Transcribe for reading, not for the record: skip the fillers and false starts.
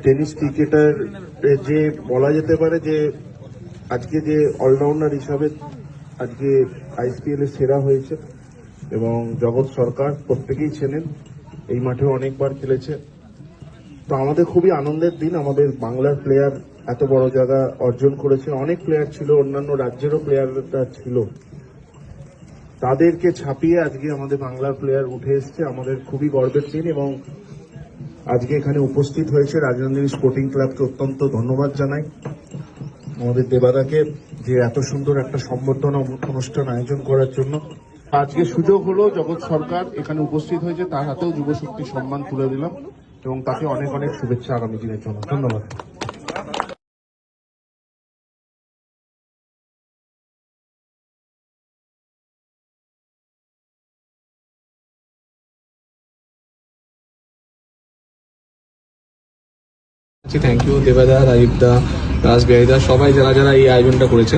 Tennis cricketer যে বলা যেতে পারে যে আজকে যে অলরাউন্ডার হিসাবে আজকে আইপিএল এ সেরা হয়েছে এবং জগৎ সরকার প্রত্যেকেই চেনেন, এই মাঠে অনেকবার খেলেছে। তো আমাদের খুবই আনন্দের দিন, আমাদের বাংলার প্লেয়ার এত বড় জায়গা অর্জন করেছে। অনেক প্লেয়ার ছিল, অন্যান্য রাজ্যেরও প্লেয়াররা ছিল, তাদেরকে ছাপিয়ে আজকে আমাদের বাংলার প্লেয়ার উঠে এসছে। আমাদের খুবই গর্বের দিন এবং আজকে এখানে উপস্থিত হয়েছে রাজনন্দিনী স্পোর্টিং ক্লাবকে অত্যন্ত ধন্যবাদ জানাই, আমাদের দেবাদাকে, যে এত সুন্দর একটা সম্বর্ধনা অনুষ্ঠান আয়োজন করার জন্য। আজকে সুযোগ হলো, জগৎ সরকার এখানে উপস্থিত হয়েছে, তার হাতেও যুবশক্তি সম্মান তুলে দিলাম এবং তাকে অনেক অনেক শুভেচ্ছা আগামী দিনের জন্য। ধন্যবাদ। থ্যাংক ইউ দেবাদা, রাজীবদা, রাজবিহারীদা, সবাই যারা যারা এই আয়োজনটা করেছে।